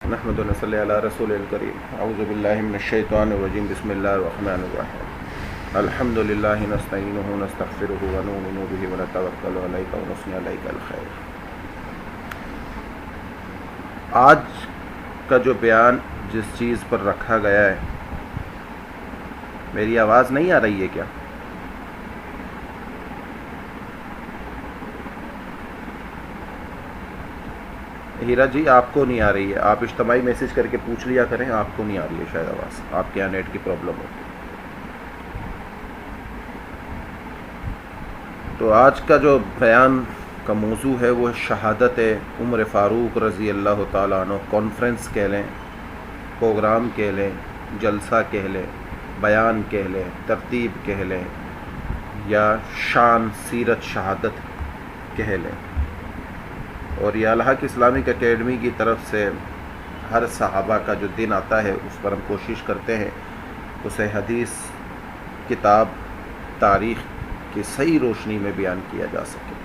نحمد و نصلی علی رسول الکریم اعوذ باللہ من الشیطان الرجیم بسم اللہ الرحمن الرحیم الحمد للہ نستعینہ ونستغفرہ ونؤمن بہ ونتوکل علیہ ونثنی علیہ الخیر۔ آج کا جو بیان جس چیز پر رکھا گیا ہے، میری آواز نہیں آ رہی ہے کیا؟ ہیرا جی آپ کو نہیں آ رہی ہے، آپ اجتماعی میسج کر کے پوچھ لیا کریں، آپ کو نہیں آ رہی ہے شاید آواز، آپ کے یہاں نیٹ کی پرابلم ہو۔ تو آج کا جو بیان کا موضوع ہے وہ شہادت عمر فاروق رضی اللہ تعالیٰ عنہ۔ کانفرنس کہہ لیں، پروگرام کہہ لیں، جلسہ کہہ لیں، بیان کہہ لیں، ترتیب کہہ لیں، یا شان سیرت شہادت کہہ لیں۔ اور یہ الحق اسلامک اکیڈمی کی طرف سے ہر صحابہ کا جو دن آتا ہے اس پر ہم کوشش کرتے ہیں اسے حدیث، کتاب، تاریخ کی صحیح روشنی میں بیان کیا جا سکے۔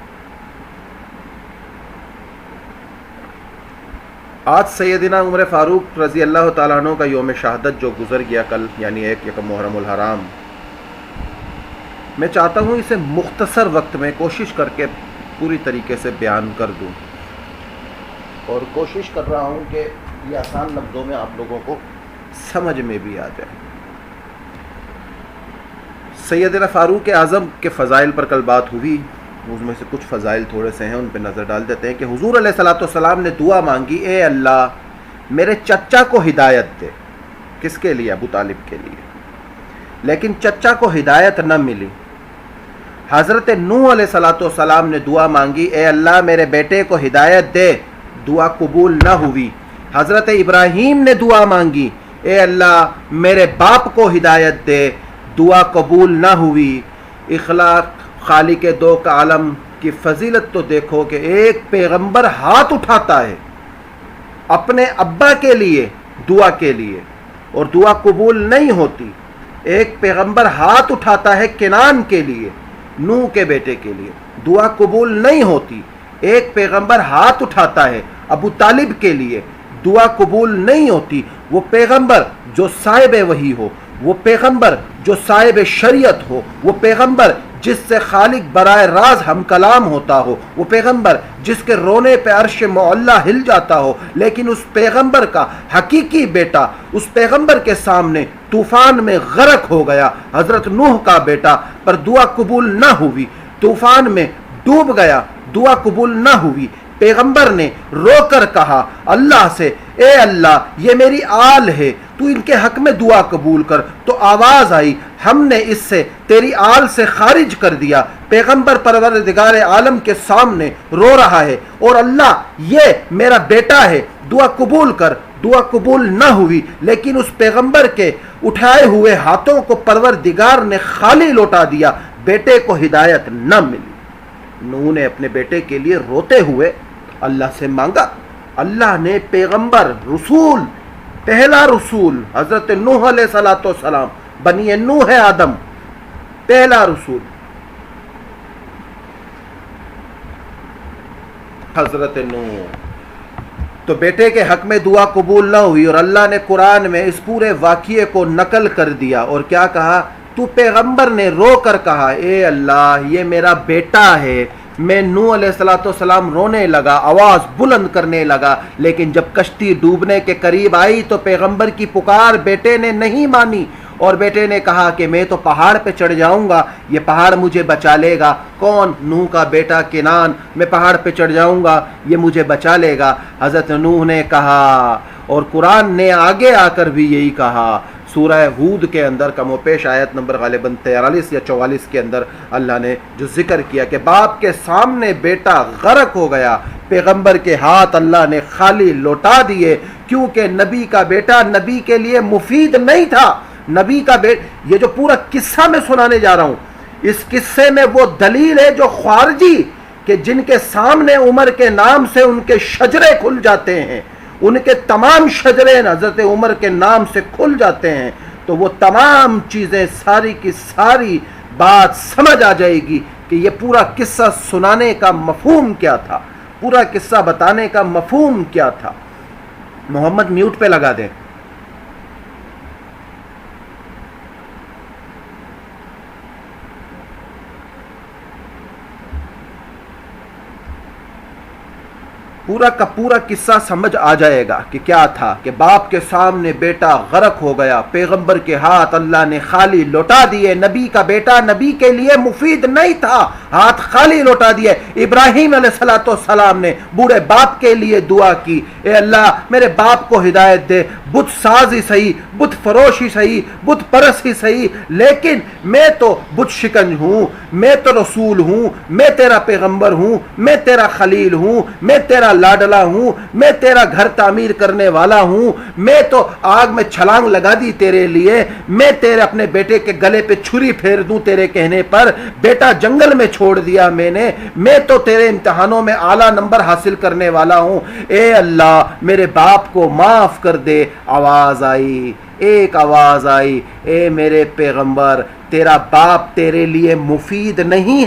آج سیدنا عمر فاروق رضی اللہ تعالیٰ عنہ کا یوم شہادت جو گزر گیا کل، یعنی 1 محرم الحرام، میں چاہتا ہوں اسے مختصر وقت میں کوشش کر کے پوری طریقے سے بیان کر دوں، اور کوشش کر رہا ہوں کہ یہ آسان لفظوں میں آپ لوگوں کو سمجھ میں بھی آ جائے۔ سیدنا فاروق اعظم کے فضائل پر کل بات ہوئی، اس میں سے کچھ فضائل تھوڑے سے ہیں، ان پہ نظر ڈال دیتے ہیں کہ حضور علیہ الصلوۃ والسلام نے دعا مانگی، اے اللہ میرے چچا کو ہدایت دے۔ کس کے لیے؟ ابو طالب کے لیے۔ لیکن چچا کو ہدایت نہ ملی۔ حضرت نوح علیہ الصلوۃ والسلام نے دعا مانگی، اے اللہ میرے بیٹے کو ہدایت دے، دعا قبول نہ ہوئی۔ حضرت ابراہیم نے دعا مانگی، اے اللہ میرے باپ کو ہدایت دے، دعا قبول نہ ہوئی۔ اخلاق خالق دو کا عالم کی فضیلت تو دیکھو کہ ایک پیغمبر ہاتھ اٹھاتا ہے اپنے ابا کے لیے، دعا کے لیے، اور دعا قبول نہیں ہوتی۔ ایک پیغمبر ہاتھ اٹھاتا ہے کنان کے لیے، نوح کے بیٹے کے لیے، دعا قبول نہیں ہوتی۔ ایک پیغمبر ہاتھ اٹھاتا ہے ابو طالب کے لیے، دعا قبول نہیں ہوتی۔ وہ پیغمبر جو صاحب وحی ہو، وہ پیغمبر جو صاحب شریعت ہو، وہ پیغمبر جس سے خالق براہ راز ہم کلام ہوتا ہو، وہ پیغمبر جس کے رونے پہ عرش معلیٰ ہل جاتا ہو، لیکن اس پیغمبر کا حقیقی بیٹا اس پیغمبر کے سامنے طوفان میں غرق ہو گیا، حضرت نوح کا بیٹا، پر دعا قبول نہ ہوئی، طوفان میں ڈوب گیا، دعا قبول نہ ہوئی۔ پیغمبر نے رو کر کہا اللہ سے، اے اللہ یہ میری آل ہے، تو ان کے حق میں دعا قبول کر۔ تو آواز آئی، ہم نے اس سے تیری آل سے خارج کر دیا۔ پیغمبر پروردگار عالم کے سامنے رو رہا ہے، اور اللہ یہ میرا بیٹا ہے، دعا قبول کر۔ دعا قبول نہ ہوئی، لیکن اس پیغمبر کے اٹھائے ہوئے ہاتھوں کو پروردگار نے خالی لوٹا دیا، بیٹے کو ہدایت نہ ملی۔ نوح نے اپنے بیٹے کے لیے روتے ہوئے اللہ سے مانگا۔ اللہ نے پیغمبر، رسول، پہلا رسول حضرت نوح علیہ الصلوۃ والسلام، بنی نوح آدم، پہلا رسول حضرت نوح، تو بیٹے کے حق میں دعا قبول نہ ہوئی، اور اللہ نے قرآن میں اس پورے واقعے کو نقل کر دیا، اور کیا کہا؟ تو پیغمبر نے رو کر کہا، اے اللہ یہ میرا بیٹا ہے۔ میں نوح علیہ الصلوۃ والسلام رونے لگا، آواز بلند کرنے لگا، لیکن جب کشتی ڈوبنے کے قریب آئی تو پیغمبر کی پکار بیٹے نے نہیں مانی، اور بیٹے نے کہا کہ میں تو پہاڑ پہ چڑھ جاؤں گا، یہ پہاڑ مجھے بچا لے گا۔ کون؟ نوح کا بیٹا کنان، میں پہاڑ پہ چڑھ جاؤں گا، یہ مجھے بچا لے گا۔ حضرت نوح نے کہا، اور قرآن نے آگے آ کر بھی یہی کہا، سورہ ہود کے اندر کم و پیش آیت نمبر غالباً 43 یا 44 کے اندر اللہ نے جو ذکر کیا کہ باپ کے سامنے بیٹا غرق ہو گیا، پیغمبر کے ہاتھ اللہ نے خالی لوٹا دیے، کیونکہ نبی کا بیٹا نبی کے لیے مفید نہیں تھا۔ نبی کا بیٹا، یہ جو پورا قصہ میں سنانے جا رہا ہوں، اس قصے میں وہ دلیل ہے جو خارجی کہ جن کے سامنے عمر کے نام سے ان کے شجرے کھل جاتے ہیں، ان کے تمام شجرے حضرت عمر کے نام سے کھل جاتے ہیں، تو وہ تمام چیزیں ساری کی ساری بات سمجھ آ جائے گی کہ یہ پورا قصہ سنانے کا مفہوم کیا تھا، پورا قصہ بتانے کا مفہوم کیا تھا۔ محمد میوٹ پہ لگا دیں. پورا کا پورا قصہ سمجھ آ جائے گا کہ کیا تھا کہ باپ کے سامنے بیٹا غرق ہو گیا, پیغمبر کے ہاتھ اللہ نے خالی لوٹا دیے. نبی کا بیٹا نبی کے لیے مفید نہیں تھا, ہاتھ خالی لوٹا دیے. ابراہیم علیہ السلام نے بوڑھے باپ کے لیے دعا کی, اے اللہ میرے باپ کو ہدایت دے, بت ساز ہی صحیح, بت فروش ہی صحیح, بت پرست ہی صحیح, لیکن میں تو بت شکن ہوں, میں تو رسول ہوں, میں تیرا پیغمبر ہوں, میں تیرا خلیل ہوں, میں تیرا لاڈلا ہوں, میں تیرا گھر تعمیر کرنے والا ہوں, میں تو آگ میں چھلانگ لگا دی تیرے لیے, میں تیرے اپنے بیٹے کے گلے پہ چھری پھیر دوں تیرے کہنے پر, بیٹا جنگل میں چھوڑ دیا میں تو تیرے امتحانوں میں اعلیٰ نمبر حاصل کرنے والا ہوں, اے اللہ میرے باپ کو معاف کر دے. آواز آئی, ایک آواز آئی, اے میرے پیغمبر تیرا باپ تیرے لیے مفید نہیں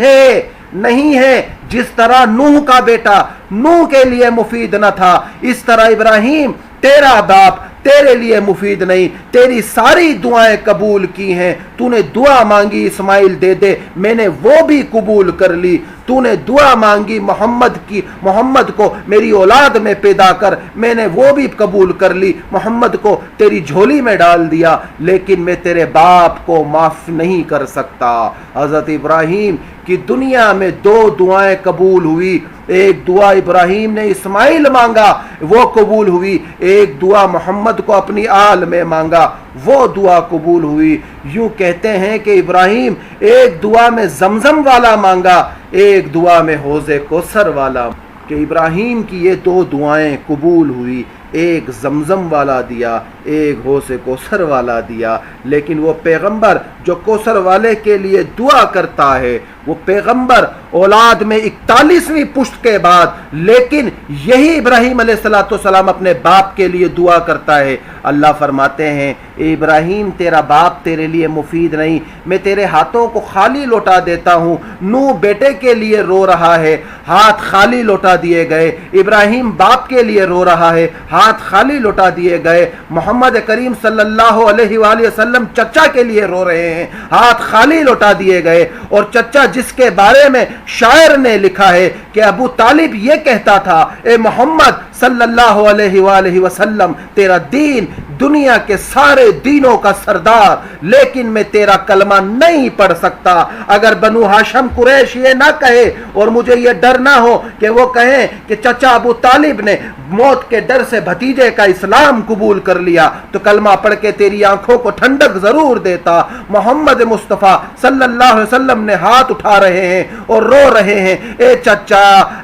ہے, جس طرح نوح کا بیٹا نوح کے لیے مفید نہ تھا, اس طرح ابراہیم تیرا باپ تیرے لیے مفید نہیں. تیری ساری دعائیں قبول کی ہیں, تو نے دعا مانگی اسماعیل دے دے, میں نے وہ بھی قبول کر لی. تو نے دعا مانگی محمد کو میری اولاد میں پیدا کر, میں نے وہ بھی قبول کر لی, محمد کو تیری جھولی میں ڈال دیا, لیکن میں تیرے باپ کو معاف نہیں کر سکتا. حضرت ابراہیم کی دنیا میں دو دعائیں قبول ہوئی, ایک دعا ابراہیم نے اسماعیل مانگا وہ قبول ہوئی, ایک دعا محمد کو اپنی آل میں مانگا وہ دعا قبول ہوئی. یوں کہتے ہیں کہ ابراہیم ایک دعا میں زمزم والا مانگا, ایک دعا میں حوض کوثر والا, کہ ابراہیم کی یہ دو دعائیں قبول ہوئی, ایک زمزم والا دیا, ایک حوض کوثر والا دیا. لیکن وہ پیغمبر جو کوثر والے کے لیے دعا کرتا ہے, وہ پیغمبر اولاد میں 41ویں پشت کے بعد, لیکن یہی ابراہیم علیہ السلام اپنے باپ کے لیے دعا کرتا ہے. اللہ فرماتے ہیں اے ابراہیم تیرا باپ تیرے لیے مفید نہیں, میں تیرے ہاتھوں کو خالی لوٹا دیتا ہوں. نوح بیٹے کے لیے رو رہا ہے, ہاتھ خالی لوٹا دیے گئے. ابراہیم باپ کے لیے رو رہا ہے, ہاتھ خالی لوٹا دیے گئے. محمد کریم صلی اللہ علیہ وآلہ وسلم چچا کے لیے رو رہے ہیں, ہاتھ خالی لوٹا دیے گئے. اور چچا جس کے بارے میں شاعر نے لکھا ہے کہ ابو طالب یہ کہتا تھا, اے محمد صلی اللہ علیہ وآلہ وسلم تیرا دین دنیا کے سارے دینوں کا سردار, لیکن میں تیرا کلمہ نہیں پڑھ سکتا. اگر بنو ہاشم قریش یہ نہ کہے اور مجھے یہ ڈر نہ ہو کہ وہ کہیں کہ چچا ابو طالب نے موت کے ڈر سے بھتیجے کا اسلام قبول کر لیا, تو کلمہ پڑھ کے تیری آنکھوں کو ٹھنڈک ضرور دیتا. محمد مصطفیٰ صلی اللہ علیہ وسلم نے ہاتھ اٹھا رہے ہیں اور رو رہے ہیں, اے چچا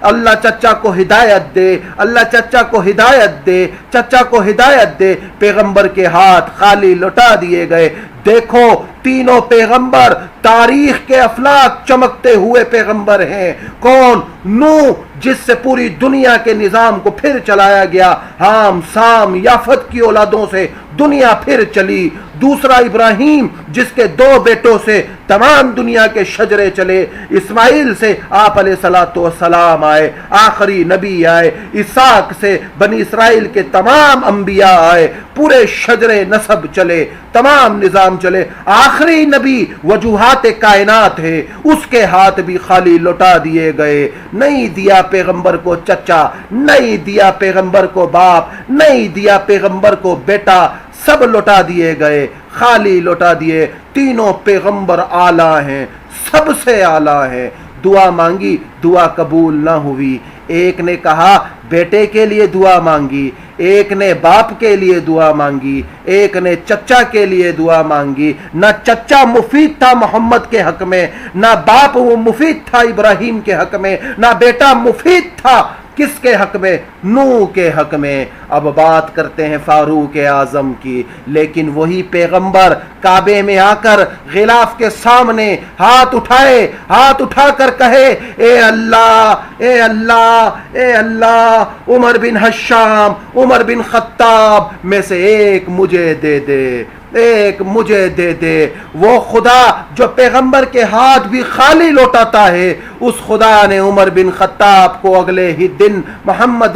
اللہ چچا کو ہدایت دے, اللہ چچا کو ہدایت دے, چچا کو ہدایت دے. پیغمبر کے ہاتھ خالی لوٹا دیے گئے. دیکھو تینوں پیغمبر تاریخ کے افلاک چمکتے ہوئے پیغمبر ہیں. کون؟ نوح جس سے پوری دنیا کے نظام کو پھر چلایا گیا, حام سام یافت کی اولادوں سے دنیا پھر چلی. دوسرا ابراہیم جس کے دو بیٹوں سے تمام دنیا کے شجرے چلے. اسماعیل سے آپ علیہ السلام آئے, آخری نبی آئے. اسحاق سے بنی اسرائیل کے تمام انبیاء آئے, پورے شجرے نسب چلے, تمام نظام چلے. آخری نبی وجوہات کائنات ہے, اس کے ہاتھ بھی خالی لوٹا دیے گئے. نہیں دیا پیغمبر کو چچا, نہیں دیا پیغمبر کو باپ, نہیں دیا پیغمبر کو بیٹا, سب لوٹا دیے گئے, خالی لوٹا دیے. تینوں پیغمبر اعلیٰ ہیں, سب سے اعلیٰ ہیں. دعا مانگی, دعا قبول نہ ہوئی. ایک نے کہا بیٹے کے لیے دعا مانگی, ایک نے باپ کے لیے دعا مانگی, ایک نے چچا کے لیے دعا مانگی. نہ چچا مفید تھا محمد کے حق میں, نہ باپ وہ مفید تھا ابراہیم کے حق میں, نہ بیٹا مفید تھا کس کے حق میں؟ نوح کے حق میں. اب بات کرتے ہیں فاروق اعظم کی. لیکن وہی پیغمبر کعبے میں آ کر غلاف کے سامنے ہاتھ اٹھائے, ہاتھ اٹھا کر کہے, اے اللہ اے اللہ اے اللہ, عمر بن حشام, عمر بن خطاب میں سے ایک مجھے دے دے, ایک مجھے دے دے. وہ خدا جو پیغمبر کے ہاتھ بھی خالی لوٹاتا ہے, اس خدا نے عمر بن خطاب کو اگلے ہی دن محمد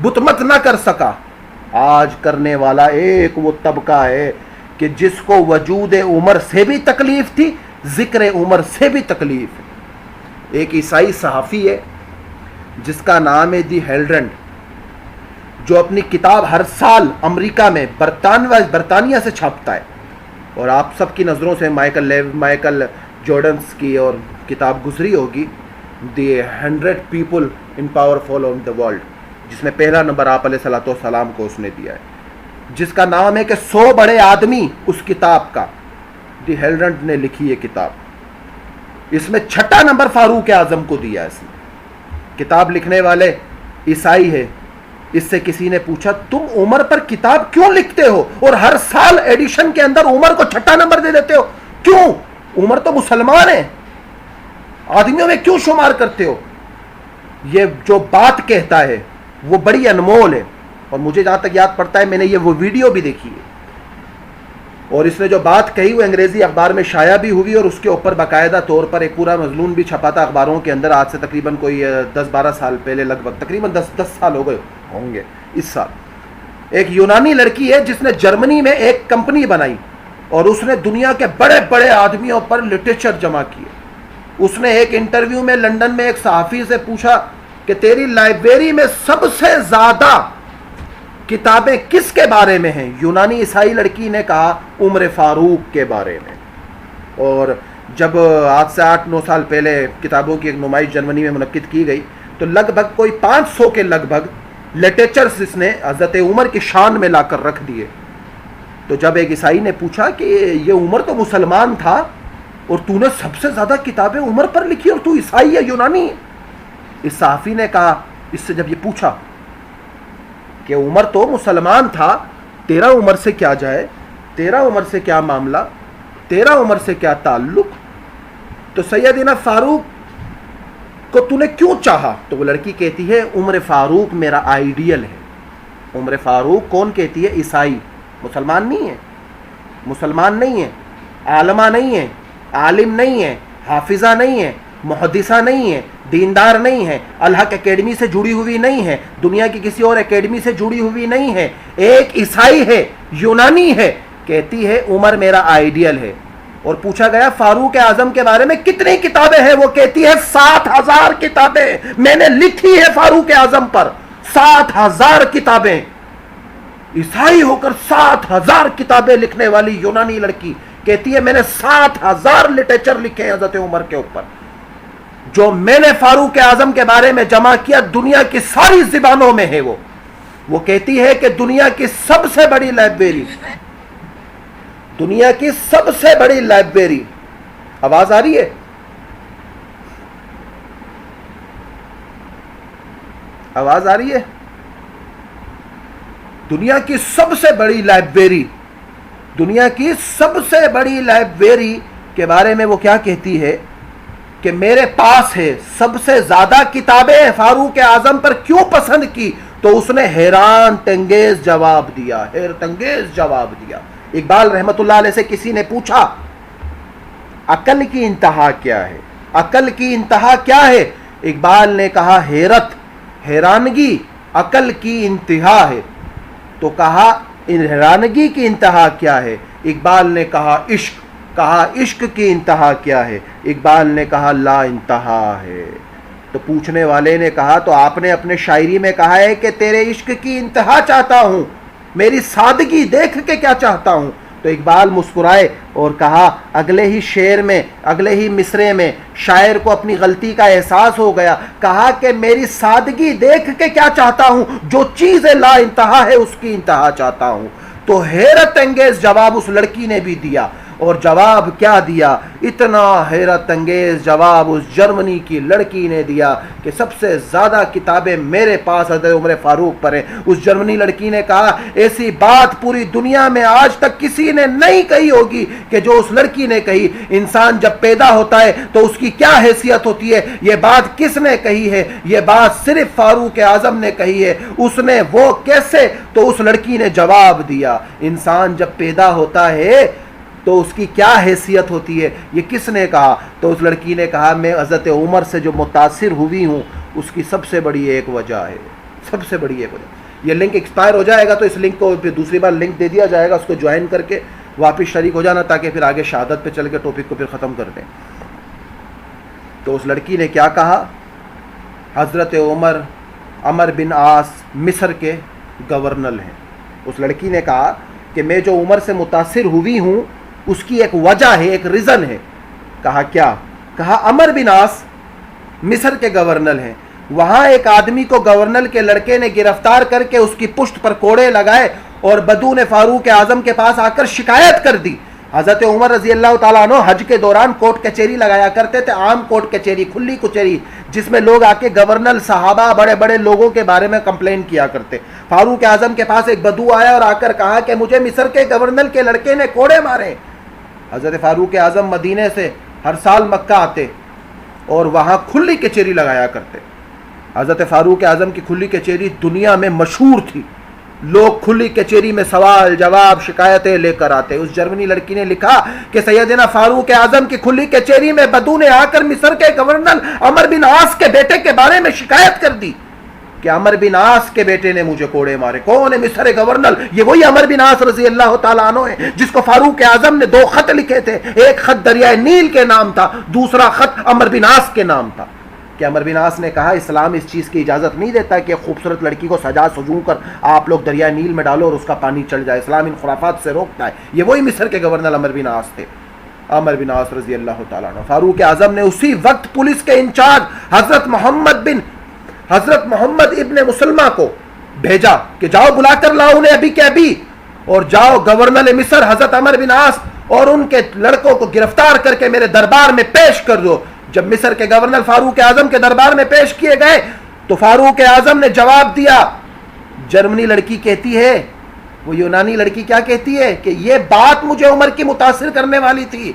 بتمت نہ کر سکا. آج کرنے والا ایک وہ طبقہ ہے کہ جس کو وجود عمر سے بھی تکلیف تھی, ذکر عمر سے بھی تکلیف ہے. ایک عیسائی صحافی ہے جس کا نام ہے دی ہیلڈرنڈ, جو اپنی کتاب ہر سال امریکہ میں برطانیہ سے چھاپتا ہے, اور آپ سب کی نظروں سے مائیکل جارڈنس کی اور کتاب گزری ہوگی, دی 100 people in powerful on the world, جس میں پہلا نمبر آپ علیہ الصلوۃ والسلام کو اس نے دیا ہے, جس کا نام ہے کہ 100 بڑے آدمی. اس کتاب کا دی ہیلڈرنڈ نے لکھی ہے کتاب, اس میں 6 نمبر فاروق اعظم کو دیا. اس نے کتاب لکھنے والے عیسائی ہے. اس سے کسی نے پوچھا تم عمر پر کتاب کیوں لکھتے ہو اور ہر سال ایڈیشن کے اندر عمر کو 6 نمبر دے دیتے ہو, کیوں؟ عمر تو مسلمان ہے, آدمیوں میں کیوں شمار کرتے ہو؟ یہ جو بات کہتا ہے وہ بڑی انمول ہے, اور مجھے جہاں تک یاد پڑتا ہے میں نے یہ وہ ویڈیو بھی دیکھی ہے, اور اس نے جو بات کہی وہ انگریزی اخبار میں شائع بھی ہوئی, اور اس کے اوپر باقاعدہ طور پر ایک پورا مضمون بھی چھپا تھا اخباروں کے اندر. آج سے تقریباً کوئی 10-12 سال پہلے, لگ بھگ تقریباً 10 سال ہو گئے ہوں گے اس سال. ایک یونانی لڑکی ہے جس نے جرمنی میں ایک کمپنی بنائی, اور اس نے دنیا کے بڑے بڑے آدمیوں پر لٹریچر جمع کیے. اس نے ایک انٹرویو میں لندن میں ایک صحافی سے پوچھا کہ تیری لائبریری میں سب سے زیادہ کتابیں کس کے بارے میں ہیں؟ یونانی عیسائی لڑکی نے کہا عمر فاروق کے بارے میں. اور جب آج سے 8-9 سال پہلے کتابوں کی ایک نمائش جرمنی میں منعقد کی گئی تو لگ بھگ کوئی 500 کے لگ بھگ لٹریچرز اس نے حضرت عمر کی شان میں لا کر رکھ دیے. تو جب ایک عیسائی نے پوچھا کہ یہ عمر تو مسلمان تھا اور تو نے سب سے زیادہ کتابیں عمر پر لکھی اور تو عیسائی ہے, یونانی ہے. اس صحافی نے کہا, اس سے جب یہ پوچھا کہ عمر تو مسلمان تھا, تیرا عمر سے کیا جائے, تیرا عمر سے کیا معاملہ, تیرا عمر سے کیا تعلق, تو سیدنا فاروق کو تو نے کیوں چاہا؟ تو وہ لڑکی کہتی ہے عمر فاروق میرا آئیڈیل ہے. عمر فاروق کون کہتی ہے؟ عیسائی, مسلمان نہیں ہے, مسلمان نہیں ہے, عالمہ نہیں ہے, عالم نہیں ہے, حافظہ نہیں ہے, محدثہ نہیں ہے, دیندار نہیں ہے, الحق اکیڈمی سے جڑی ہوئی نہیں ہے, دنیا کی کسی اور اکیڈمی سے جڑی ہوئی نہیں ہے, ایک عیسائی ہے, یونانی ہے, کہتی ہے عمر میرا آئیڈیل ہے. اور پوچھا گیا فاروق اعظم کے بارے میں کتنی کتابیں ہیں؟ وہ کہتی ہے 7,000 کتابیں میں نے لکھی ہے فاروق اعظم پر, 7,000 کتابیں. عیسائی ہو کر 7,000 کتابیں لکھنے والی یونانی لڑکی کہتی ہے میں نے 7,000 لٹریچر لکھے ہیں حضرت عمر کے اوپر, جو میں نے فاروق اعظم کے بارے میں جمع کیا دنیا کی ساری زبانوں میں ہے. وہ کہتی ہے کہ دنیا کی سب سے بڑی لائبریری, دنیا کی سب سے بڑی لائبریری, آواز آ رہی ہے؟ آواز آ رہی ہے؟ دنیا کی سب سے بڑی لائبریری, دنیا کی سب سے بڑی لائبریری کے بارے میں وہ کیا کہتی ہے کہ میرے پاس ہے سب سے زیادہ کتابیں فاروق اعظم پر کیوں پسند کی؟ تو اس نے حیرت انگیز جواب دیا, حیرت انگیز جواب دیا. اقبال رحمت اللہ علیہ سے کسی نے پوچھا عقل کی انتہا کیا ہے, عقل کی انتہا کیا ہے؟ اقبال نے کہا حیرت, حیرانگی عقل کی انتہا ہے. تو کہا حیرانگی کی انتہا کیا ہے؟ اقبال نے کہا عشق. کہا عشق کی انتہا کیا ہے؟ اقبال نے کہا لا انتہا ہے. تو پوچھنے والے نے کہا تو آپ نے اپنے شاعری میں کہا ہے کہ تیرے عشق کی انتہا چاہتا ہوں, میری سادگی دیکھ کے کیا چاہتا ہوں. تو اقبال مسکرائے اور کہا اگلے ہی شعر میں, اگلے ہی مصرے میں شاعر کو اپنی غلطی کا احساس ہو گیا. کہا کہ میری سادگی دیکھ کے کیا چاہتا ہوں, جو چیز لا انتہا ہے اس کی انتہا چاہتا ہوں. تو حیرت انگیز جواب اس لڑکی نے بھی دیا. اور جواب کیا دیا؟ اتنا حیرت انگیز جواب اس جرمنی کی لڑکی نے دیا کہ سب سے زیادہ کتابیں میرے پاس حضرت عمر فاروق پر ہیں. اس جرمنی لڑکی نے کہا ایسی بات پوری دنیا میں آج تک کسی نے نہیں کہی ہوگی کہ جو اس لڑکی نے کہی. انسان جب پیدا ہوتا ہے تو اس کی کیا حیثیت ہوتی ہے, یہ بات کس نے کہی ہے؟ یہ بات صرف فاروق اعظم نے کہی ہے. اس نے وہ کیسے؟ تو اس لڑکی نے جواب دیا انسان جب پیدا ہوتا ہے تو اس کی کیا حیثیت ہوتی ہے, یہ کس نے کہا؟ تو اس لڑکی نے کہا میں حضرت عمر سے جو متاثر ہوئی ہوں اس کی سب سے بڑی ایک وجہ ہے, سب سے بڑی ایک وجہ. یہ لنک ایکسپائر ہو جائے گا تو اس لنک کو پھر دوسری بار لنک دے دیا جائے گا, اس کو جوائن کر کے واپس شریک ہو جانا تاکہ پھر آگے شہادت پہ چل کے ٹاپک کو پھر ختم کر دیں. تو اس لڑکی نے کیا کہا, حضرت عمر بن عاص مصر کے گورنر ہیں. اس لڑکی نے کہا کہ میں جو عمر سے متاثر ہوئی ہوں اس کی ایک وجہ ہے, ایک ریزن ہے. کہا کیا؟ کہا عمر بن عاص مصر کے گورنر ہیں, وہاں ایک آدمی کو گورنر کے لڑکے نے گرفتار کر کے اس کی پشت پر کوڑے لگائے اور بدو نے فاروق اعظم کے پاس آ کر شکایت کر دی. حضرت عمر رضی اللہ تعالیٰ عنہ حج کے دوران کوٹ کچہری لگایا کرتے تھے, عام کوٹ کچہری, کھلی کچہری, جس میں لوگ آ کے گورنر, صحابہ, بڑے بڑے لوگوں کے بارے میں کمپلین کیا کرتے. فاروق اعظم کے پاس ایک بدو آیا اور آ کر کہا کہ مجھے مصر کے گورنر کے لڑکے نے کوڑے مارے. حضرت فاروق اعظم مدینے سے ہر سال مکہ آتے اور وہاں کھلی کچہری لگایا کرتے. حضرت فاروق اعظم کی کھلی کچہری دنیا میں مشہور تھی, لوگ کھلی کچہری میں سوال جواب شکایتیں لے کر آتے. اس جرمنی لڑکی نے لکھا کہ سیدنا فاروق اعظم کی کھلی کچہری میں بدو نے آ کر مصر کے گورنر عمر بن عاص کے بیٹے کے بارے میں شکایت کر دی کہ عمر بن عاص کے بیٹے نے مجھے کوڑے مارے. کون ہے مصر گورنر؟ یہ وہی عمر بن عاص رضی اللہ تعالیٰ عنہ ہے جس کو فاروق اعظم نے 2 خط لکھے تھے. ایک خط دریائے نیل کے نام تھا, دوسرا خط عمر بن عاص کے نام تھا. کہ عمر بن عاص نے کہا اسلام اس چیز کی اجازت نہیں دیتا کہ خوبصورت لڑکی کو سجا سجو کر آپ لوگ دریائے نیل میں ڈالو اور اس کا پانی چل جائے, اسلام ان خرافات سے روکتا ہے. یہ وہی مصر کے گورنر عمر بن عاص تھے, عمر بن عاص رضی اللہ تعالیٰ عنہ. فاروق اعظم نے اسی وقت پولیس کے انچارج حضرت محمد ابن مسلمہ کو بھیجا کہ جاؤ بلا کر لاؤ انہیں ابھی کے ابھی, اور جاؤ گورنر مصر حضرت عمر بن عاص اور ان کے لڑکوں کو گرفتار کر کے میرے دربار میں پیش کر دو. جب مصر کے گورنر فاروق اعظم کے دربار میں پیش کیے گئے تو فاروق اعظم نے جواب دیا. جرمنی لڑکی کہتی ہے, وہ یونانی لڑکی کیا کہتی ہے کہ یہ بات مجھے عمر کی متاثر کرنے والی تھی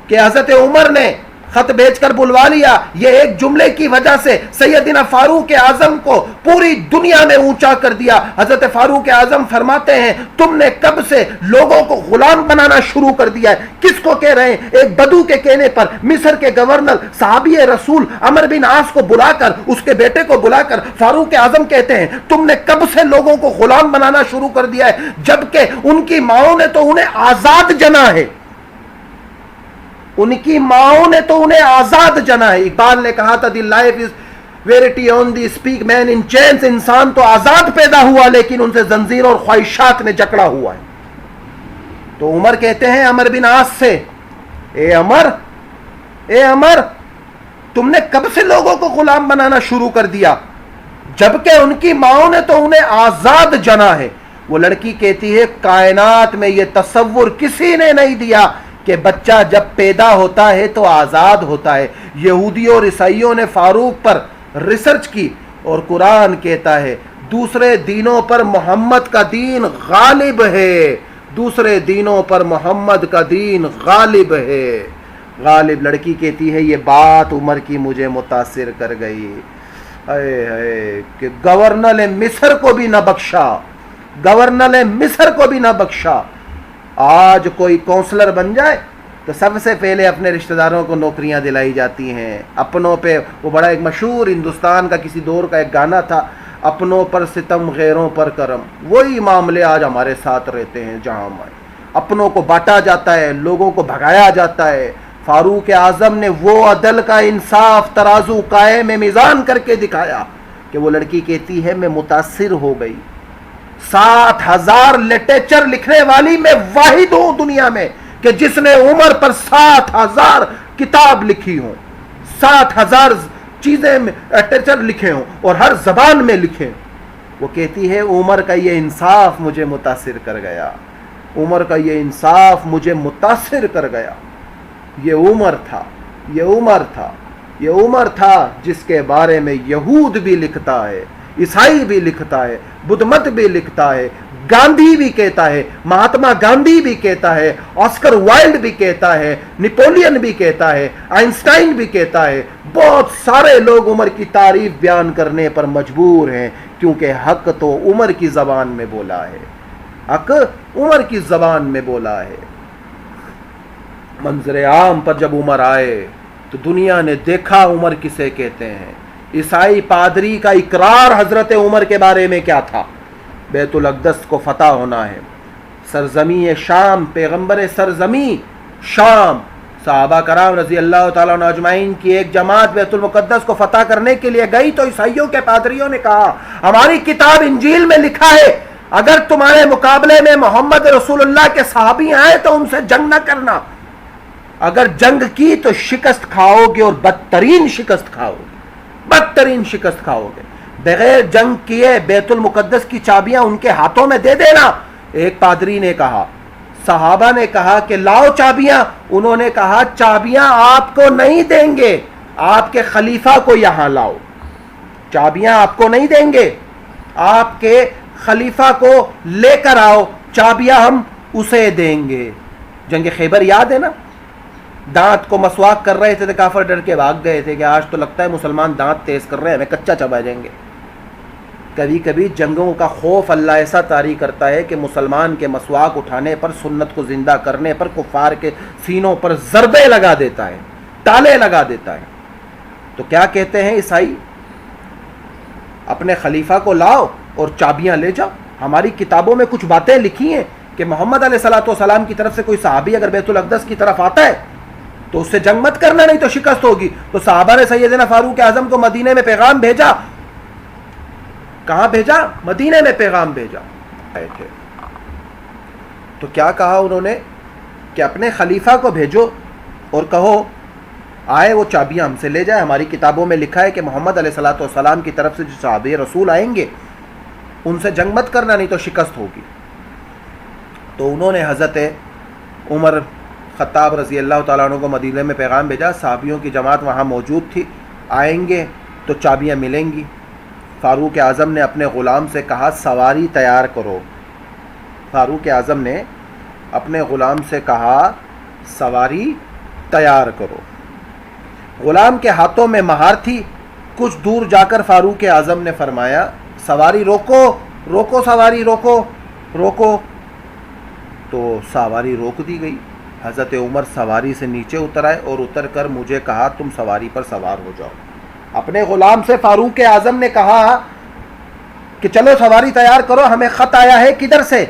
کہ حضرت عمر نے خط بھیج کر بلوا لیا. یہ ایک جملے کی وجہ سے سیدنا فاروق اعظم کو پوری دنیا میں اونچا کر دیا. حضرت فاروق اعظم فرماتے ہیں تم نے کب سے لوگوں کو غلام بنانا شروع کر دیا ہے. کس کو کہہ رہے ہیں؟ ایک بدو کے کہنے پر مصر کے گورنر صحابی رسول عمر بن عاص کو بلا کر, اس کے بیٹے کو بلا کر فاروق اعظم کہتے ہیں تم نے کب سے لوگوں کو غلام بنانا شروع کر دیا ہے, جبکہ ان کی ماؤں نے تو انہیں آزاد جنا ہے. ان کی ماؤں نے تو انہیں آزاد جنا ہے. اقبال نے کہا تھا the life is variety on the speak man in chains, انسان تو آزاد پیدا ہوا لیکن ان سے زنجیر اور خواہشات نے جکڑا ہوا ہے. تو عمر کہتے ہیں عمر بن عاص سے, اے عمر تم نے کب سے لوگوں کو غلام بنانا شروع کر دیا, جبکہ ان کی ماؤں نے تو انہیں آزاد جنا ہے. وہ لڑکی کہتی ہے کائنات میں یہ تصور کسی نے نہیں دیا کہ بچہ جب پیدا ہوتا ہے تو آزاد ہوتا ہے. یہودیوں اور عیسائیوں نے فاروق پر ریسرچ کی اور قرآن کہتا ہے دوسرے دینوں پر محمد کا دین غالب ہے, دوسرے دینوں پر محمد کا دین غالب ہے. غالب لڑکی کہتی ہے یہ بات عمر کی مجھے متاثر کر گئی کہ گورنر مصر کو بھی نہ بخشا, گورنر مصر کو بھی نہ بخشا. آج کوئی کونسلر بن جائے تو سب سے پہلے اپنے رشتہ داروں کو نوکریاں دلائی جاتی ہیں, اپنوں پہ. وہ بڑا ایک مشہور ہندوستان کا کسی دور کا ایک گانا تھا, اپنوں پر ستم غیروں پر کرم. وہی معاملے آج ہمارے ساتھ رہتے ہیں جہاں اپنوں کو بانٹا جاتا ہے, لوگوں کو بھگایا جاتا ہے. فاروق اعظم نے وہ عدل کا انصاف ترازو قائم میزان کر کے دکھایا کہ وہ لڑکی کہتی ہے میں متاثر ہو گئی. 60,000 لٹریچر لکھنے والی میں واحد ہوں دنیا میں کہ جس نے عمر پر 60,000 کتاب لکھی ہوں, 60,000 چیزیں لٹریچر لکھے ہوں اور ہر زبان میں لکھے. وہ کہتی ہے عمر کا یہ انصاف مجھے متاثر کر گیا, عمر کا یہ انصاف مجھے متاثر کر گیا. یہ عمر تھا, یہ عمر تھا, یہ عمر تھا جس کے بارے میں یہود بھی لکھتا ہے, عیسائی بھی لکھتا ہے, بدھ مت بھی لکھتا ہے, گاندھی بھی کہتا ہے, مہاتما گاندھی بھی کہتا ہے, آسکر وائلڈ بھی کہتا ہے, نپولین بھی کہتا ہے, آئنسٹائن بھی کہتا ہے. بہت سارے لوگ عمر کی تعریف بیان کرنے پر مجبور ہیں کیونکہ حق تو عمر کی زبان میں بولا ہے, حق عمر کی زبان میں بولا ہے. منظر عام پر جب عمر آئے تو دنیا نے دیکھا عمر کسے کہتے ہیں. عیسائی پادری کا اقرار حضرت عمر کے بارے میں کیا تھا؟ بیت الاقدس کو فتح ہونا ہے، سرزمین شام، پیغمبر سرزمین شام، صحابہ کرام رضی اللہ تعالیٰ عنہ اجمعین کی ایک جماعت بیت المقدس کو فتح کرنے کے لیے گئی تو عیسائیوں کے پادریوں نے کہا ہماری کتاب انجیل میں لکھا ہے اگر تمہارے مقابلے میں محمد رسول اللہ کے صحابی آئے تو ان سے جنگ نہ کرنا، اگر جنگ کی تو شکست کھاؤ گے اور بدترین شکست کھاؤ گے، بدترین شکست کھاؤ گے، بغیر جنگ کیے بیت المقدس کی چابیاں ان کے ہاتھوں میں دے دینا۔ ایک پادری نے کہا، صحابہ نے کہا کہ لاؤ چابیاں، انہوں نے کہا چابیاں آپ کو نہیں دیں گے، آپ کے خلیفہ کو یہاں لاؤ، چابیاں آپ کو نہیں دیں گے، آپ کے خلیفہ کو لے کر آؤ، چابیاں ہم اسے دیں گے۔ جنگ خیبر یاد ہے نا، دانت کو مسواک کر رہے تھے تو کافر ڈر کے بھاگ گئے تھے کہ آج تو لگتا ہے مسلمان دانت تیز کر رہے ہیں، ہمیں کچا چبا جائیں گے۔ کبھی کبھی جنگوں کا خوف اللہ ایسا طاری کرتا ہے کہ مسلمان کے مسواک اٹھانے پر، سنت کو زندہ کرنے پر کفار کے سینوں پر ضربے لگا دیتا ہے، تالے لگا دیتا ہے۔ تو کیا کہتے ہیں عیسائی؟ اپنے خلیفہ کو لاؤ اور چابیاں لے جاؤ۔ ہماری کتابوں میں کچھ باتیں لکھی ہیں کہ محمد علیہ الصلوۃ والسلام کی طرف سے کوئی صحابی اگر بیت الاقدس کی طرف آتا ہے تو اس سے جنگ مت کرنا، نہیں تو شکست ہوگی۔ تو صحابہ نے سیدنا فاروق اعظم کو مدینے میں پیغام بھیجا، کہاں بھیجا؟ مدینے میں پیغام بھیجا تھے۔ تو کیا کہا انہوں نے کہ اپنے خلیفہ کو بھیجو اور کہو آئے وہ چابیاں ہم سے لے جائے، ہماری کتابوں میں لکھا ہے کہ محمد علیہ الصلوۃ والسلام کی طرف سے جو صحابہ رسول آئیں گے ان سے جنگ مت کرنا، نہیں تو شکست ہوگی۔ تو انہوں نے حضرت عمر خطاب رضی اللہ تعالیٰ عنہ کو مدینے میں پیغام بھیجا، صحابیوں کی جماعت وہاں موجود تھی، آئیں گے تو چابیاں ملیں گی۔ فاروق اعظم نے اپنے غلام سے کہا سواری تیار کرو، فاروق اعظم نے اپنے غلام سے کہا سواری تیار کرو۔ غلام کے ہاتھوں میں مہار تھی، کچھ دور جا کر فاروق اعظم نے فرمایا سواری روکو روکو، سواری روکو روکو، تو سواری روک دی گئی۔ حضرت عمر سواری سے نیچے اتر آئے اور اتر کر مجھے کہا تم سواری پر سوار ہو جاؤ۔ اپنے غلام سے فاروق اعظم نے کہا کہ چلو سواری تیار کرو، ہمیں خط آیا ہے کدھر سے؟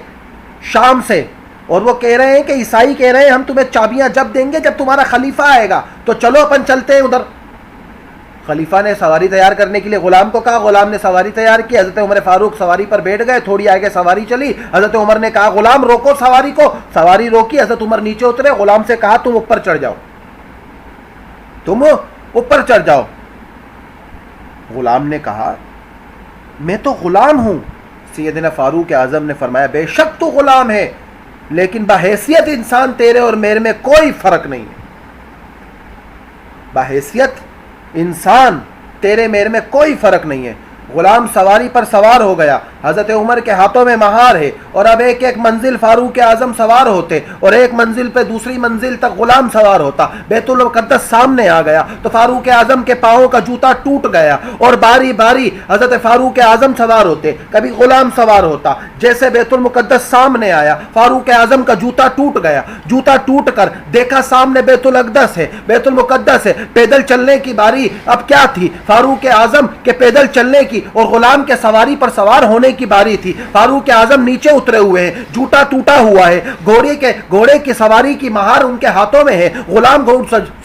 شام سے، اور وہ کہہ رہے ہیں کہ عیسائی کہہ رہے ہیں ہم تمہیں چابیاں جب دیں گے جب تمہارا خلیفہ آئے گا، تو چلو اپن چلتے ہیں ادھر۔ خلیفہ نے سواری تیار کرنے کے لیے غلام کو کہا، غلام نے سواری تیار کی، حضرت عمر فاروق سواری پر بیٹھ گئے، تھوڑی آگے سواری چلی، حضرت عمر نے کہا غلام روکو سواری کو، سواری روکی، حضرت عمر نیچے اترے، غلام سے کہا تم اوپر چڑھ جاؤ، تم اوپر چڑھ جاؤ۔ غلام نے کہا میں تو غلام ہوں۔ سیدنا فاروق اعظم نے فرمایا بے شک تو غلام ہے، لیکن بحیثیت انسان تیرے اور میرے میں کوئی فرق نہیں ہے، بحیثیت انسان تیرے میرے میں کوئی فرق نہیں ہے۔ غلام سواری پر سوار ہو گیا، حضرت عمر کے ہاتھوں میں مہار ہے، اور اب ایک ایک منزل فاروق اعظم سوار ہوتے اور ایک منزل پہ دوسری منزل تک غلام سوار ہوتا۔ بیت المقدس سامنے آ گیا تو فاروق اعظم کے پاؤں کا جوتا ٹوٹ گیا، اور باری باری حضرت فاروق اعظم سوار ہوتے، کبھی غلام سوار ہوتا۔ جیسے بیت المقدس سامنے آیا فاروق اعظم کا جوتا ٹوٹ گیا، جوتا ٹوٹ کر دیکھا سامنے بیت الاقدس ہے، بیت المقدس ہے، پیدل چلنے کی باری اب کیا تھی؟ فاروق اعظم کے پیدل چلنے کی اور غلام کے سواری پر سوار ہونے کی باری تھی۔ فاروق اعظم نیچے اترے ہوئے ہیں، جوتا ٹوٹا ہوا ہے، گھوڑے کی سواری کی مہار ان کے ہاتھوں میں ہے، غلام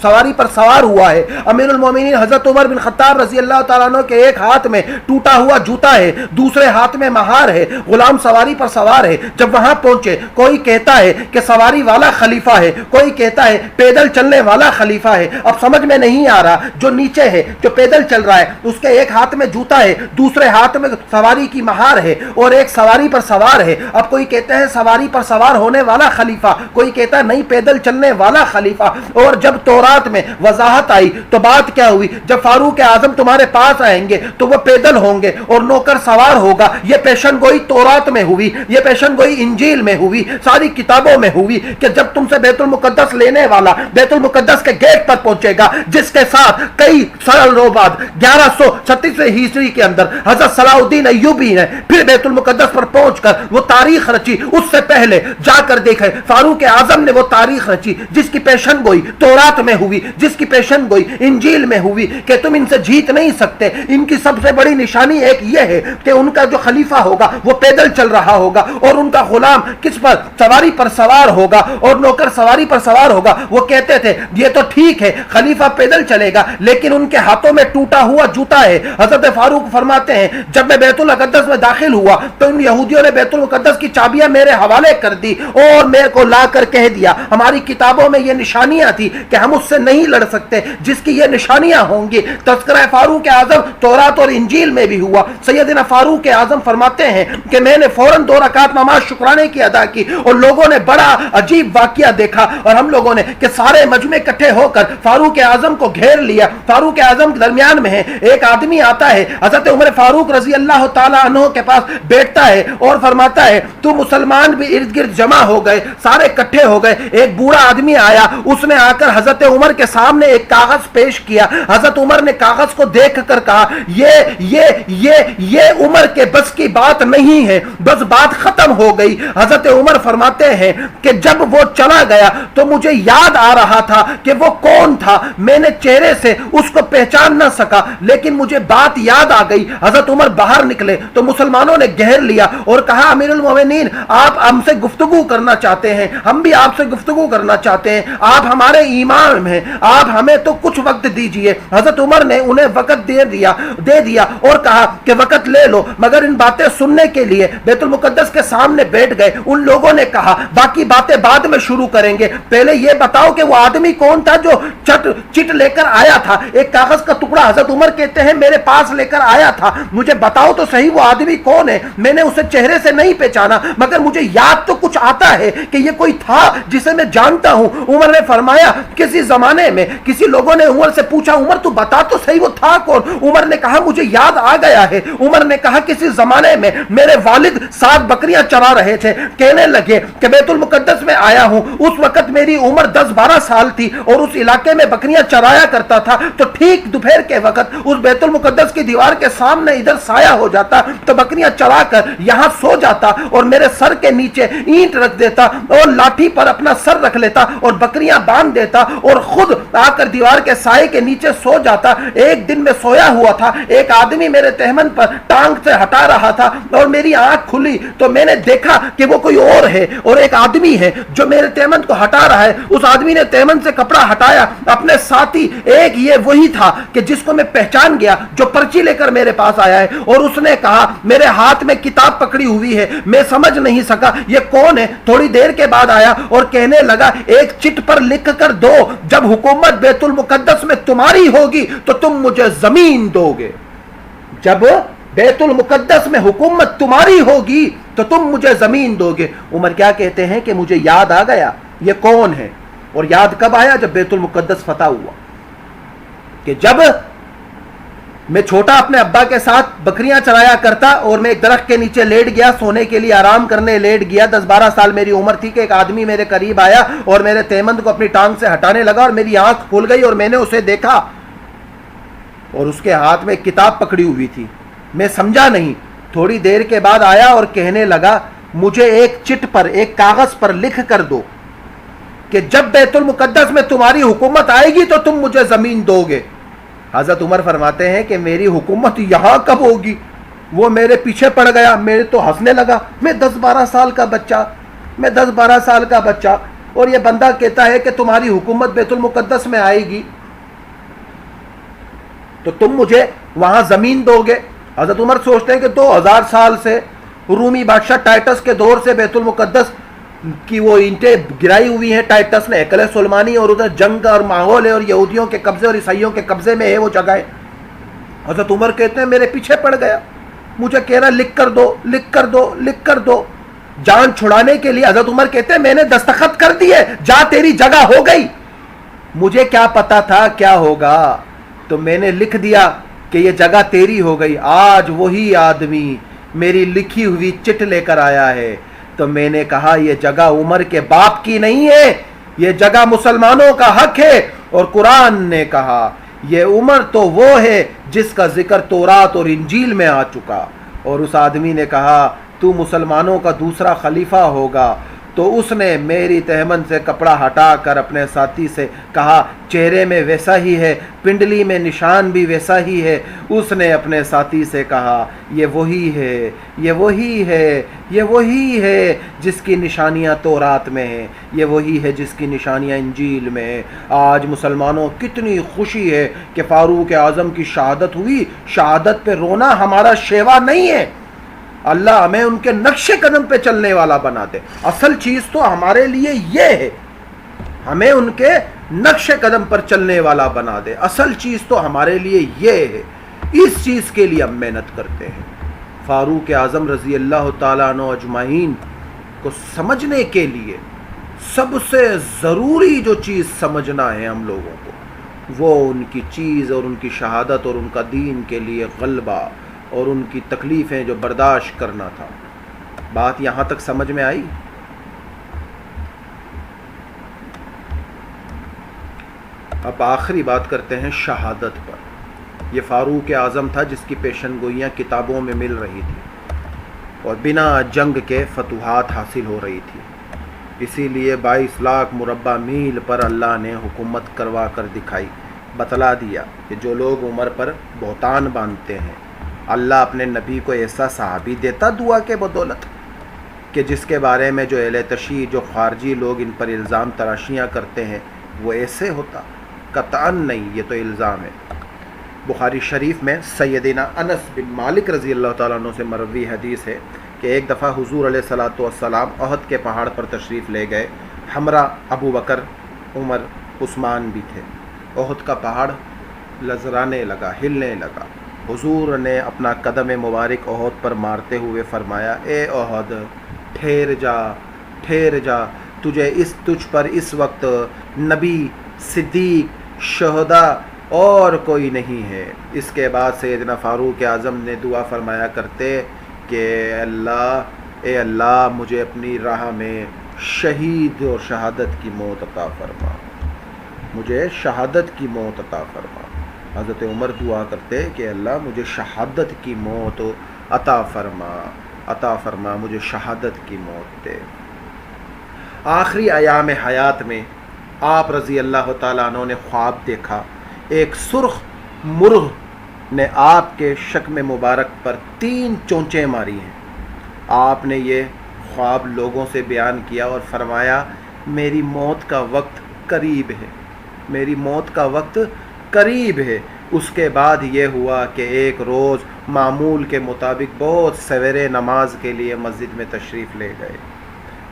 سواری پر سوار ہوا ہے۔ امیر المومنین حضرت عمر بن خطاب رضی اللہ تعالیٰ عنہ کے ایک ہاتھ میں ٹوٹا ہوا جوتا ہے، دوسرے ہاتھ میں مہار ہے، غلام سواری پر سوار ہے۔ جب وہاں پہنچے کوئی کہتا ہے کہ سواری والا خلیفہ ہے، کوئی کہتا ہے پیدل چلنے والا خلیفہ ہے۔ اب سمجھ میں نہیں آ رہا، جو نیچے ہے جو پیدل چل رہا ہے اس کے ایک ہاتھ میں جوتا ہے، دوسرے ہاتھ میں سواری کی مہار ہے، اور ایک سواری پر سوار ہے۔ اب کوئی کہتا ہے سواری پر سوار ہونے والا خلیفہ، کوئی کہتا ہے نہیں پیدل چلنے والا خلیفہ۔ اور جب تورات میں وضاحت آئی تو بات کیا ہوئی؟ جب فاروق اعظم تمہارے پاس آئیں گے تو وہ پیدل ہوں گے اور نوکر سوار ہوگا۔ یہ پیشن گوئی تورات میں ہوئی، یہ پیشن گوئی انجیل میں ہوئی، ساری کتابوں میں ہوئی کہ جب تم سے بیت المقدس لینے والا بیت المقدس کے گیٹ پر پہنچے گا، جس کے ساتھ کئی سالوں بعد 1136 ہجری کے اندر حضرت صلاح الدین ایوبی نے پھر بیت المقدس پر پہنچ کر وہ تاریخ رچی، اس سے پہلے جا کر دیکھے فاروق اعظم نے وہ تاریخ رچی جس کی پیشن گوئی تورات میں ہوئی، جس کی پیشن گوئی انجیل میں ہوئی کہ تم ان سے جیت نہیں سکتے۔ ان کی سب سے بڑی نشانی ایک یہ ہے کہ ان کا جو خلیفہ ہوگا وہ پیدل چل رہا ہوگا، اور ان کا غلام کس پر؟ سواری پر سوار ہوگا، اور نوکر سواری پر سوار ہوگا۔ وہ کہتے تھے یہ تو ٹھیک ہے خلیفہ پیدل چلے گا، لیکن ان کے ہاتھوں میں ٹوٹا ہوا جوتا ہے۔ حضرت فاروق فرماتے ہیں جب میں بیت المقدس میں داخل ہوا تو ان یہودیوں نے بیت المقدس کی چابیاں میرے حوالے کر دی اور میرے کو لا کر کہہ دیا ہماری کتابوں میں یہ نشانیاں تھی کہ ہم اس سے نہیں لڑ سکتے جس کی یہ نشانیاں ہوں گی۔ تذکرہ فاروق اعظم تورات اور انجیل میں بھی ہوا۔ سیدنا فاروق اعظم فرماتے ہیں کہ میں نے فوراً 2 رکعت نماز شکرانے کی ادا کی، اور لوگوں نے بڑا عجیب واقعہ دیکھا، اور ہم لوگوں نے کہ سارے مجمع اکٹھے ہو کر فاروق اعظم کو گھیر لیا۔ فاروق اعظم کے درمیان میں ہے، ایک آدمی آتا ہے حضرت عمر فاروق رضی اللہ تعالی عنہ کے پاس بیٹھتا ہے اور فرماتا ہے تو مسلمان بھی ارد گرد جمع ہو گئے، سارے اکٹھے ہو گئے۔ ایک بوڑھا آدمی آیا، اس نے آ کر حضرت عمر کے سامنے ایک کاغذ پیش کیا۔ حضرت عمر نے کاغذ کو دیکھ کر کہا یہ عمر کے بس کی بات نہیں ہے، بس بات ختم ہو گئی۔ حضرت عمر فرماتے ہیں کہ جب وہ چلا گیا تو مجھے یاد آ رہا تھا کہ وہ کون تھا، میں نے چہرے سے اس کو پہچان نہ سکا، لیکن مجھے بات یاد آ گئی۔ حضرت عمر باہر نکلے تو مسلمانوں نے گھیر لیا اور کہا امیر المومنین آپ ہم سے گفتگو کرنا چاہتے ہیں، ہم بھی آپ سے گفتگو کرنا چاہتے ہیں، آپ ہمارے ایمان ہیں، آپ ہمیں تو کچھ وقت دیجئے۔ حضرت عمر نے انہیں وقت دے دیا اور کہا کہ وقت لے لو، مگر ان باتیں سننے کے لیے بیت المقدس کے سامنے بیٹھ گئے۔ ان لوگوں نے کہا باقی باتیں بعد میں شروع کریں گے، پہلے یہ بتاؤ کہ وہ آدمی کون تھا جو چٹ لے کر آیا تھا، ایک کاغذ کا ٹکڑا۔ حضرت عمر کہتے ہیں میرے پاس لے کر آیا تھا، مجھے بتاؤ تو صحیح وہ آدمی کون ہے۔ میں نے اسے چہرے سے نہیں پہچانا، مگر مجھے یاد تو کچھ آتا ہے کہ یہ کوئی تھا جسے میں جانتا ہوں۔ عمر نے فرمایا کسی زمانے میں کسی لوگوں نے عمر سے پوچھا عمر تو بتا تو صحیح وہ تھا کون۔ عمر نے کہا مجھے یاد آ گیا ہے۔ عمر نے کہا کسی زمانے میں میرے والد 7 بکریاں چرا رہے تھے، کہنے لگے کہ بیت المقدس میں آیا ہوں، اس وقت میری عمر 10-12 سال تھی اور اس علاقے میں بکریاں چرایا کرتا تھا، تو ٹھیک دوپہر کے وقت اس بیت المقدس کی دیوار کے سامنے ادھر سایہ ہو جاتا تو بکریاں چرا کر یہاں سو جاتا اور میرے سر کے نیچے اینٹ رکھ دیتا اور لاٹھی پر اپنا سر رکھ لیتا اور بکریاں باندھ دیتا اور خود آ کر دیوار کے سائے کے نیچے سو جاتا۔ ایک دن میں سویا ہوا تھا، ایک آدمی میرے تہمن پر ٹانگ سے ہٹا رہا تھا اور میری آنکھ کھلی تو میں نے دیکھا کہ وہ کوئی اور ہے اور ایک آدمی ہے جو میرے تہمن کو ہٹا رہا ہے۔ اس آدمی نے تہمن سے کپڑا ہٹایا، اپنے ساتھی ایک یہ وہی تھا کہ جس کو میں پہچان گیا جو پرچی لے کر میرے پاس آیا ہے، اور اس نے کہا میرے ہاتھ میں کتاب پکڑی ہوئی ہے، میں سمجھ نہیں سکا یہ کون ہے۔ تھوڑی دیر کے بعد آیا اور کہنے لگا ایک چٹ پر لکھ کر دو، جب حکومت بیت المقدس میں تمہاری ہوگی تو تم مجھے زمین دو گے۔ جب بیت المقدس میں حکومت تمہاری ہوگی تو تم مجھے زمین دو گے۔ عمر کیا کہتے ہیں کہ مجھے یاد آ گیا یہ کون ہے، اور یاد کب آیا؟ جب بیت المقدس فتح ہوا، کہ جب میں چھوٹا اپنے ابا کے ساتھ بکریاں چرایا کرتا اور میں ایک درخت کے نیچے لیٹ گیا، سونے کے لیے آرام کرنے لیٹ گیا، 10-12 سال میری عمر تھی کہ ایک آدمی میرے قریب آیا اور میرے تہمند کو اپنی ٹانگ سے ہٹانے لگا اور میری آنکھ کھل گئی اور میں نے اسے دیکھا اور اس کے ہاتھ میں ایک کتاب پکڑی ہوئی تھی، میں سمجھا نہیں۔ تھوڑی دیر کے بعد آیا اور کہنے لگا مجھے ایک چٹ پر، ایک کاغذ پر لکھ کر دو کہ جب بیت المقدس میں تمہاری حکومت آئے گی تو تم مجھے زمین دو گے۔ حضرت عمر فرماتے ہیں کہ میری حکومت یہاں کب ہوگی؟ وہ میرے پیچھے پڑ گیا، میرے تو ہنسنے لگا۔ میں 10-12 سال کا بچہ اور یہ بندہ کہتا ہے کہ تمہاری حکومت بیت المقدس میں آئے گی تو تم مجھے وہاں زمین دو گے۔ حضرت عمر سوچتے ہیں کہ 2000 سال سے رومی بادشاہ ٹائٹس کے دور سے بیت المقدس کی وہ اینٹیں گرائی ہوئی ہیں، ٹائٹس نے ہیکل سلیمانی، اور ادھر جنگ اور ماحول ہے اور یہودیوں کے قبضے اور عیسائیوں کے قبضے میں ہے وہ جگہ ہے۔ حضرت عمر کہتے ہیں میرے پیچھے پڑ گیا، مجھے کہہ رہا لکھ کر دو۔ جان چھڑانے کے لیے حضرت عمر کہتے ہیں میں نے دستخط کر دیے، جا تیری جگہ ہو گئی۔ مجھے کیا پتا تھا کیا ہوگا، تو میں نے لکھ دیا کہ یہ جگہ تیری ہو گئی۔ آج وہی آدمی میری لکھی ہوئی چٹ لے کر آیا ہے، تو میں نے کہا یہ جگہ عمر کے باپ کی نہیں ہے، یہ جگہ مسلمانوں کا حق ہے۔ اور قرآن نے کہا یہ عمر تو وہ ہے جس کا ذکر تورات اور انجیل میں آ چکا۔ اور اس آدمی نے کہا تو مسلمانوں کا دوسرا خلیفہ ہوگا، تو اس نے میری تہمن سے کپڑا ہٹا کر اپنے ساتھی سے کہا چہرے میں ویسا ہی ہے، پنڈلی میں نشان بھی ویسا ہی ہے۔ اس نے اپنے ساتھی سے کہا یہ وہی ہے، یہ وہی ہے، یہ وہی ہے جس کی نشانیاں تورات میں ہیں، یہ وہی ہے جس کی نشانیاں انجیل میں ہیں۔ آج مسلمانوں کتنی خوشی ہے کہ فاروق اعظم کی شہادت ہوئی۔ شہادت پہ رونا ہمارا شیوا نہیں ہے، اللہ ہمیں ان کے نقش قدم پہ چلنے والا بنا دے۔ اصل چیز تو ہمارے لیے یہ ہے، ہمیں ان کے نقش قدم پر چلنے والا بنا دے۔ اصل چیز تو ہمارے لیے یہ ہے، اس چیز کے لیے ہم محنت کرتے ہیں۔ فاروق اعظم رضی اللہ تعالیٰ عنہ اجمعین کو سمجھنے کے لیے سب سے ضروری جو چیز سمجھنا ہے ہم لوگوں کو، وہ ان کی چیز اور ان کی شہادت اور ان کا دین کے لیے غلبہ اور ان کی تکلیفیں جو برداشت کرنا تھا۔ بات یہاں تک سمجھ میں آئی؟ اب آخری بات کرتے ہیں شہادت پر۔ یہ فاروق اعظم تھا جس کی پیشن گوئیاں کتابوں میں مل رہی تھی اور بنا جنگ کے فتوحات حاصل ہو رہی تھی۔ اسی لیے 22 لاکھ مربع میل پر اللہ نے حکومت کروا کر دکھائی، بتلا دیا کہ جو لوگ عمر پر بہتان باندھتے ہیں، اللہ اپنے نبی کو ایسا صحابی دیتا دعا کے بدولت کہ جس کے بارے میں جو اہل تشیع، جو خارجی لوگ ان پر الزام تراشیاں کرتے ہیں، وہ ایسے ہوتا؟ قطعاً نہیں، یہ تو الزام ہے۔ بخاری شریف میں سیدنا انس بن مالک رضی اللہ تعالیٰ عنہ سے مروی حدیث ہے کہ ایک دفعہ حضور علیہ الصلاۃ والسلام احد کے پہاڑ پر تشریف لے گئے، ہمراہ ابو بکر، عمر، عثمان بھی تھے۔ احد کا پہاڑ لرزانے لگا، ہلنے لگا۔ حضور نے اپنا قدم مبارک احد پر مارتے ہوئے فرمایا اے احد ٹھہر جا، ٹھہر جا، تجھ پر اس وقت نبی، صدیق، شہداء اور کوئی نہیں ہے۔ اس کے بعد سیدنا فاروق اعظم نے دعا فرمایا کرتے کہ اے اللہ مجھے اپنی راہ میں شہید اور شہادت کی موت عطا فرما، مجھے شہادت کی موت عطا فرما۔ حضرت عمر دعا کرتے کہ اللہ مجھے شہادت کی موت عطا فرما، عطا فرما، مجھے شہادت کی موت دے۔ آخری ایام حیات میں آپ رضی اللہ تعالیٰ عنہ نے خواب دیکھا، ایک سرخ مرغ نے آپ کے شکم مبارک پر 3 چونچیں ماری ہیں۔ آپ نے یہ خواب لوگوں سے بیان کیا اور فرمایا میری موت کا وقت قریب ہے، میری موت کا وقت قریب ہے۔ اس کے بعد یہ ہوا کہ ایک روز معمول کے مطابق بہت سویرے نماز کے لیے مسجد میں تشریف لے گئے۔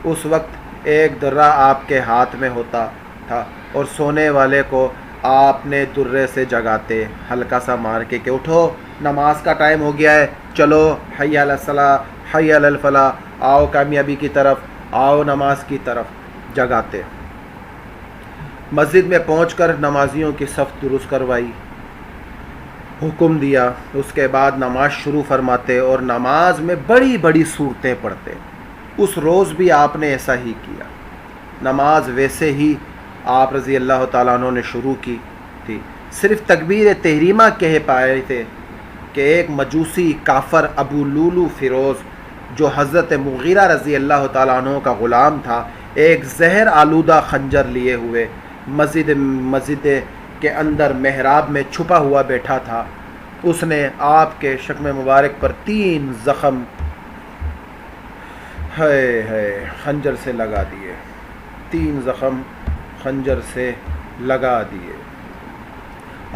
اس وقت ایک درہ آپ کے ہاتھ میں ہوتا تھا اور سونے والے کو آپ نے درے سے جگاتے، ہلکا سا مار کے کہ اٹھو نماز کا ٹائم ہو گیا ہے، چلو حی علی الصلاۃ، حی علی الفلاح، آؤ کامیابی کی طرف، آؤ نماز کی طرف، جگاتے۔ مسجد میں پہنچ کر نمازیوں کی صف درست کروائی، حکم دیا، اس کے بعد نماز شروع فرماتے اور نماز میں بڑی بڑی صورتیں پڑھتے۔ اس روز بھی آپ نے ایسا ہی کیا۔ نماز ویسے ہی آپ رضی اللہ تعالیٰ عنہ نے شروع کی تھی، صرف تکبیر تحریمہ کہہ پائے تھے کہ ایک مجوسی کافر ابو لولو فیروز جو حضرت مغیرہ رضی اللہ تعالیٰ عنہ کا غلام تھا، ایک زہر آلودہ خنجر لیے ہوئے مسجد کے اندر محراب میں چھپا ہوا بیٹھا تھا۔ اس نے آپ کے شکم مبارک پر 3 زخم خنجر سے لگا دیے، 3 زخم خنجر سے لگا دیے۔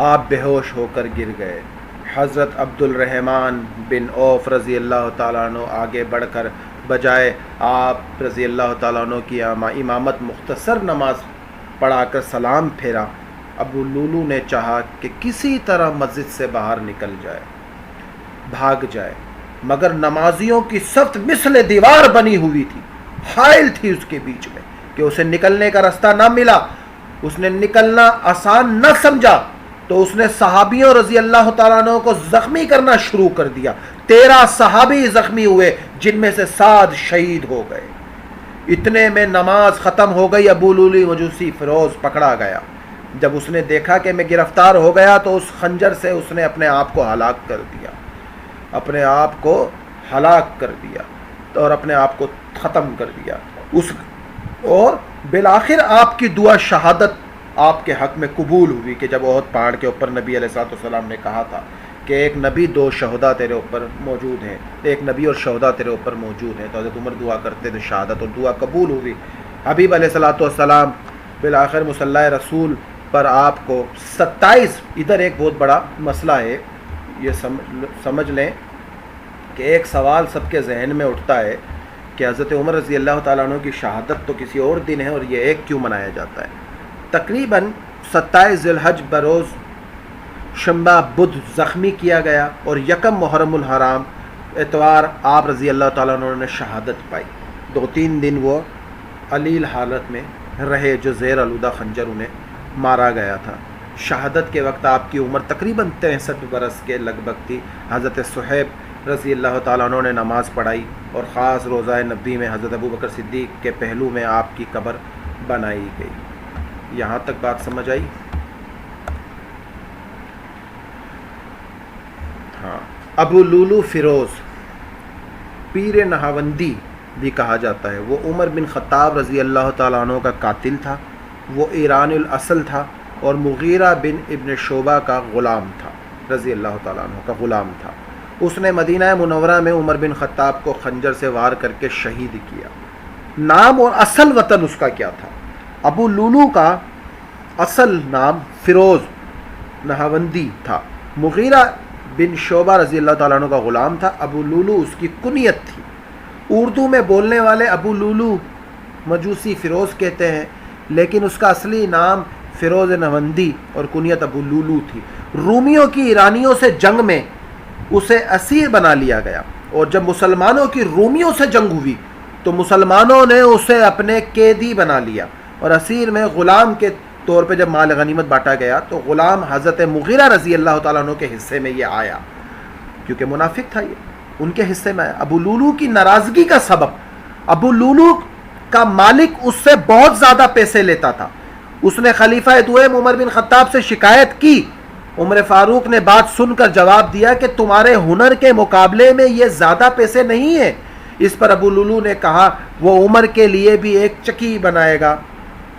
آپ بے ہوش ہو کر گر گئے۔ حضرت عبد الرحمن بن عوف رضی اللہ تعالیٰ عنہ آگے بڑھ کر بجائے آپ رضی اللہ تعالیٰ عنہ کی امامت مختصر نماز پڑھا کر سلام پھیرا۔ ابو لولو نے چاہا کہ کسی طرح مسجد سے باہر نکل جائے، بھاگ جائے، مگر نمازیوں کی صف مثل دیوار بنی ہوئی تھی، حائل تھی اس کے بیچ میں کہ اسے نکلنے کا راستہ نہ ملا۔ اس نے نکلنا آسان نہ سمجھا تو اس نے صحابیوں رضی اللہ تعالیٰ عنہ کو زخمی کرنا شروع کر دیا۔ 13 صحابی زخمی ہوئے جن میں سے 7 شہید ہو گئے۔ اتنے میں نماز ختم ہو گئی، ابو لولی مجوسی فیروز پکڑا گیا۔ جب اس نے دیکھا کہ میں گرفتار ہو گیا تو اس خنجر سے اس نے اپنے آپ کو ہلاک کر دیا، اپنے آپ کو ہلاک کر دیا اور اپنے آپ کو ختم کر دیا اور بالآخر آپ کی دعا شہادت آپ کے حق میں قبول ہوئی کہ جب احد پہاڑ کے اوپر نبی علیہ السلام نے کہا تھا کہ ایک نبی 2 شہداء تیرے اوپر موجود ہیں، ایک نبی اور شہداء تیرے اوپر موجود ہیں، تو حضرت عمر دعا کرتے تھے شہادت اور دعا قبول ہوئی۔ حبیب علیہ السلام بالآخر مصلی رسول پر آپ کو 27، ادھر ایک بہت بڑا مسئلہ ہے، یہ سمجھ لیں کہ ایک سوال سب کے ذہن میں اٹھتا ہے کہ حضرت عمر رضی اللہ تعالیٰ عنہ کی شہادت تو کسی اور دن ہے اور یہ ایک کیوں منایا جاتا ہے؟ تقریباً 27 ذی الحج بروز شنبہ بدھ زخمی کیا گیا اور 1 محرم الحرام اتوار آپ رضی اللہ تعالیٰ عنہ نے شہادت پائی۔ 2-3 دن وہ علیل حالت میں رہے جو زیر آلودہ خنجر انہیں مارا گیا تھا۔ شہادت کے وقت آپ کی عمر تقریباً 63 برس کے لگ بھگ تھی۔ حضرت صہیب رضی اللہ تعالیٰ عنہ نے نماز پڑھائی اور خاص روضہ نبی میں حضرت ابوبکر صدیق کے پہلو میں آپ کی قبر بنائی گئی۔ یہاں تک بات سمجھ آئی؟ ہاں، ابو لولو فیروز پیر نہاوندی بھی کہا جاتا ہے، وہ عمر بن خطاب رضی اللہ تعالیٰ عنہ کا قاتل تھا۔ وہ ایران الاصل تھا اور مغیرہ بن ابن شعبہ کا غلام تھا، رضی اللہ تعالیٰ عنہ کا غلام تھا۔ اس نے مدینہ منورہ میں عمر بن خطاب کو خنجر سے وار کر کے شہید کیا۔ نام اور اصل وطن اس کا کیا تھا؟ ابو لولو کا اصل نام فیروز نہاوندی تھا، مغیرہ بن شعبہ رضی اللہ تعالیٰ عنہ کا غلام تھا۔ ابو لولو اس کی کنیت تھی۔ اردو میں بولنے والے ابو لولو مجوسی فیروز کہتے ہیں، لیکن اس کا اصلی نام فیروز نہاوندی اور کنیت ابو لولو تھی۔ رومیوں کی ایرانیوں سے جنگ میں اسے اسیر بنا لیا گیا اور جب مسلمانوں کی رومیوں سے جنگ ہوئی تو مسلمانوں نے اسے اپنے قیدی بنا لیا اور اسیر میں غلام کے طور پہ جب مال غنیمت بانٹا گیا تو غلام حضرت مغیرہ رضی اللہ تعالیٰ عنہ کے حصے میں یہ آیا، کیونکہ منافق تھا، یہ ان کے حصے میں آیا۔ ابو لولو کی ناراضگی کا سبب، ابو لولو کا مالک اس سے بہت زیادہ پیسے لیتا تھا۔ اس نے خلیفہ دوم عمر بن خطاب سے شکایت کی۔ عمر فاروق نے بات سن کر جواب دیا کہ تمہارے ہنر کے مقابلے میں یہ زیادہ پیسے نہیں ہیں۔ اس پر ابو لولو نے کہا وہ عمر کے لیے بھی ایک چکی بنائے گا،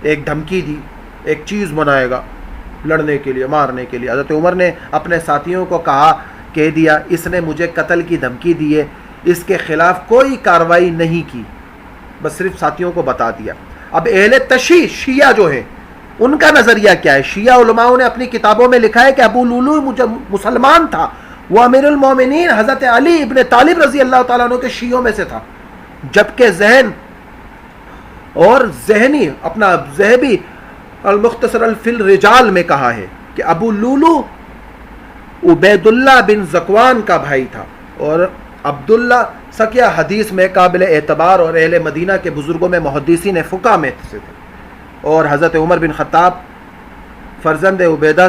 ایک دھمکی دی، ایک چیز بنائے گا لڑنے کے لیے، مارنے کے لیے۔ حضرت عمر نے اپنے ساتھیوں کو کہہ دیا اس نے مجھے قتل کی دھمکی دی ہے، اس کے خلاف کوئی کارروائی نہیں کی، بس صرف ساتھیوں کو بتا دیا۔ اب اہل تشیع شیعہ جو ہیں ان کا نظریہ کیا ہے؟ شیعہ علماء نے اپنی کتابوں میں لکھا ہے کہ ابو لولو مسلمان تھا، وہ امیر المومنین حضرت علی ابن طالب رضی اللہ تعالیٰ عنہ کے شیعوں میں سے تھا، جبکہ ذہن اور ذہنی اپنا ذہبی المختصر فی الرجال میں کہا ہے کہ ابو لولو عبید اللہ بن زکوان کا بھائی تھا اور عبداللہ سکیہ حدیث میں قابل اعتبار اور اہل مدینہ کے بزرگوں میں محدثین فقہ میں سے تھے، اور حضرت عمر بن خطاب فرزند عبید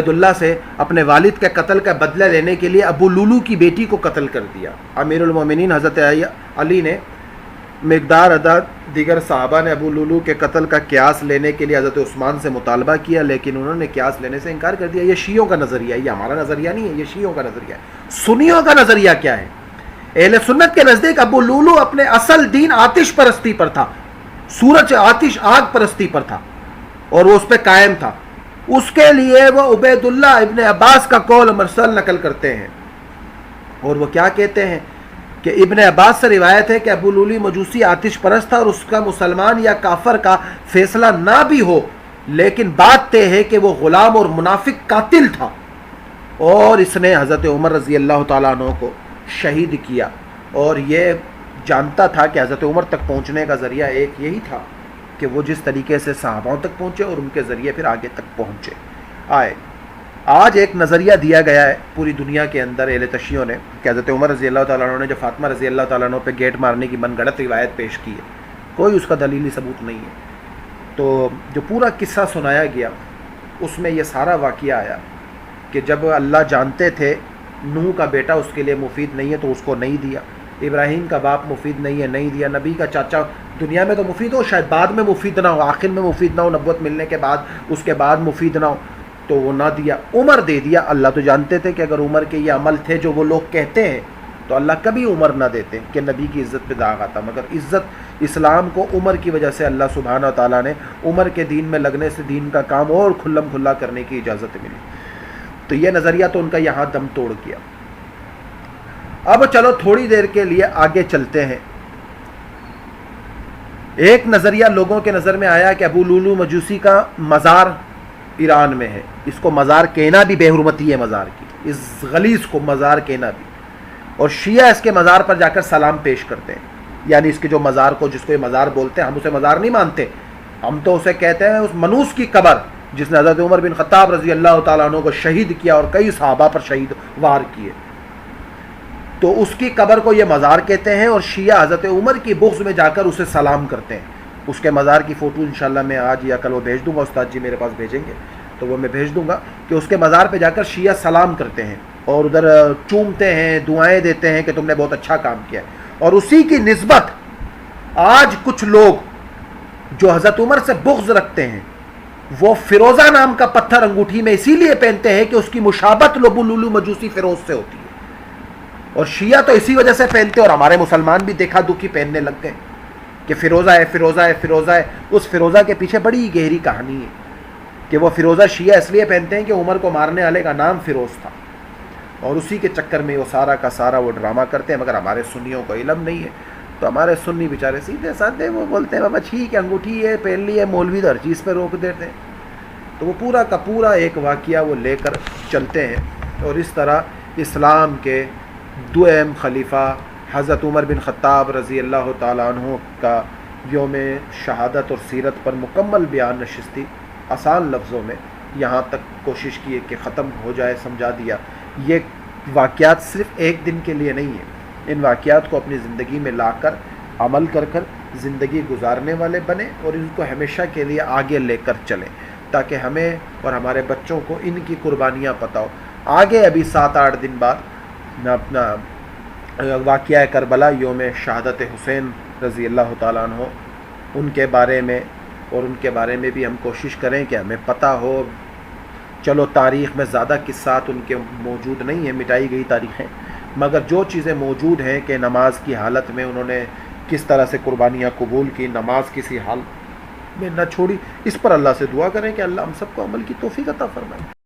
اللہ سے اپنے والد کے قتل کا بدلہ لینے کے لیے ابو لولو کی بیٹی کو قتل کر دیا۔ امیر المومنین حضرت علی نے مقدار دیگر صحابہ نے ابو لولو کے قتل کا قیاس لینے کے لیے حضرت عثمان سے مطالبہ کیا، لیکن انہوں نے قیاس لینے سے انکار کر دیا۔ یہ شیعوں کا نظریہ ہے، یہ ہمارا نظریہ نہیں ہے، یہ شیعوں کا نظریہ ہے۔ سنیوں کا نظریہ کیا ہے؟ اہل سنت کے نزدیک ابو لولو اپنے اصل دین آتش پرستی پر تھا، سورج آتش آگ پرستی پر تھا اور وہ اس پہ قائم تھا۔ اس کے لیے وہ عبید اللہ ابن عباس کا قول مرسل نقل کرتے ہیں، اور وہ کیا کہتے ہیں کہ ابن عباس سے روایت ہے کہ ابو لولو مجوسی آتش پرست تھا اور اس کا مسلمان یا کافر کا فیصلہ نہ بھی ہو، لیکن بات طے ہے کہ وہ غلام اور منافق قاتل تھا اور اس نے حضرت عمر رضی اللہ تعالیٰ عنہ کو شہید کیا، اور یہ جانتا تھا کہ حضرت عمر تک پہنچنے کا ذریعہ ایک یہی تھا کہ وہ جس طریقے سے صحابوں تک پہنچے اور ان کے ذریعے پھر آگے تک پہنچے آئے۔ آج ایک نظریہ دیا گیا ہے پوری دنیا کے اندر اہل تشیعوں نے کہ حضرت عمر رضی اللہ تعالیٰ عنہ نے جو فاطمہ رضی اللہ تعالیٰ عنہ پہ گیٹ مارنے کی من گھڑت روایت پیش کی ہے، کوئی اس کا دلیلی ثبوت نہیں ہے۔ تو جو پورا قصہ سنایا گیا اس میں یہ سارا واقعہ آیا کہ جب اللہ جانتے تھے نوح کا بیٹا اس کے لیے مفید نہیں ہے تو اس کو نہیں دیا، ابراہیم کا باپ مفید نہیں ہے، نہیں دیا، نبی کا چاچا دنیا میں تو مفید ہو، شاید بعد میں مفید نہ ہو، آخر میں مفید نہ ہو، نبوت ملنے کے بعد اس کے بعد مفید نہ ہو، تو وہ نہ دیا۔ عمر دے دیا۔ اللہ تو جانتے تھے کہ اگر عمر کے یہ عمل تھے جو وہ لوگ کہتے ہیں تو اللہ کبھی عمر نہ دیتے کہ نبی کی عزت پہ داغ آتا، مگر عزت اسلام کو عمر کی وجہ سے اللہ سبحانہ و تعالیٰ نے عمر کے دین میں لگنے سے دین کا کام اور کھلم کھلا کرنے کی اجازت ملی۔ تو یہ نظریہ تو ان کا یہاں دم توڑ گیا۔ اب چلو تھوڑی دیر کے لیے آگے چلتے ہیں۔ ایک نظریہ لوگوں کے نظر میں آیا کہ ابو لولو مجوسی کا مزار ایران میں ہے، اس کو مزار کہنا بھی بے حرمتی ہے، مزار کی اس غلیظ کو مزار کہنا بھی، اور شیعہ اس کے مزار پر جا کر سلام پیش کرتے ہیں، یعنی اس کے جو مزار کو، جس کو یہ مزار بولتے ہیں، ہم اسے مزار نہیں مانتے، ہم تو اسے کہتے ہیں اس منوس کی قبر جس نے حضرت عمر بن خطاب رضی اللہ تعالیٰ عنہ کو شہید کیا اور کئی صحابہ پر شہید وار کیے، تو اس کی قبر کو یہ مزار کہتے ہیں، اور شیعہ حضرت عمر کی بغض میں جا کر اسے سلام کرتے ہیں۔ اس کے مزار کی فوٹو انشاءاللہ میں آج یا کل وہ بھیج دوں گا، استاد جی میرے پاس بھیجیں گے تو وہ میں بھیج دوں گا کہ اس کے مزار پہ جا کر شیعہ سلام کرتے ہیں اور ادھر چومتے ہیں، دعائیں دیتے ہیں کہ تم نے بہت اچھا کام کیا ہے۔ اور اسی کی نسبت آج کچھ لوگ جو حضرت عمر سے بغض رکھتے ہیں وہ فیروزہ نام کا پتھر انگوٹھی میں اسی لیے پہنتے ہیں کہ اس کی مشابہت ابو لولو مجوسی فیروز سے ہوتی ہے، اور شیعہ تو اسی وجہ سے پہنتے ہیں، اور ہمارے مسلمان بھی دیکھا دکھی پہننے لگ گئے کہ فیروزہ ہے، فیروزہ ہے، فیروزہ ہے۔ اس فیروزہ کے پیچھے بڑی گہری کہانی ہے کہ وہ فیروزہ شیعہ اس لیے پہنتے ہیں کہ عمر کو مارنے والے کا نام فیروز تھا، اور اسی کے چکر میں وہ سارا کا سارا وہ ڈرامہ کرتے ہیں، مگر ہمارے سنیوں کو علم نہیں ہے، تو ہمارے سنی بیچارے سیدھے سادھے وہ بولتے ہیں بابا ٹھیک ہے انگوٹھی ہے پہن لی ہے، مولوی تو ہر چیز پہ روک دیتے ہیں۔ تو وہ پورا کا پورا ایک واقعہ وہ لے کر چلتے ہیں، اور اس طرح اسلام کے دوئم خلیفہ حضرت عمر بن خطاب رضی اللہ تعالیٰ عنہ کا یوم شہادت اور سیرت پر مکمل بیان نشستی آسان لفظوں میں یہاں تک کوشش کی کہ ختم ہو جائے، سمجھا دیا۔ یہ واقعات صرف ایک دن کے لیے نہیں ہیں، ان واقعات کو اپنی زندگی میں لا کر عمل کر زندگی گزارنے والے بنیں اور ان کو ہمیشہ کے لیے آگے لے کر چلیں، تاکہ ہمیں اور ہمارے بچوں کو ان کی قربانیاں پتہ ہو۔ آگے ابھی 7-8 دن بعد میں اپنا واقعہ کربلا یوم شہادت حسین رضی اللہ تعالیٰ عنہ ان کے بارے میں بھی ہم کوشش کریں کہ ہمیں پتہ ہو۔ چلو تاریخ میں زیادہ قصات ان کے موجود نہیں ہیں، مٹائی گئی تاریخیں، مگر جو چیزیں موجود ہیں کہ نماز کی حالت میں انہوں نے کس طرح سے قربانیاں قبول کی، نماز کسی حال میں نہ چھوڑی، اس پر اللہ سے دعا کریں کہ اللہ ہم سب کو عمل کی توفیق عطا فرمائے۔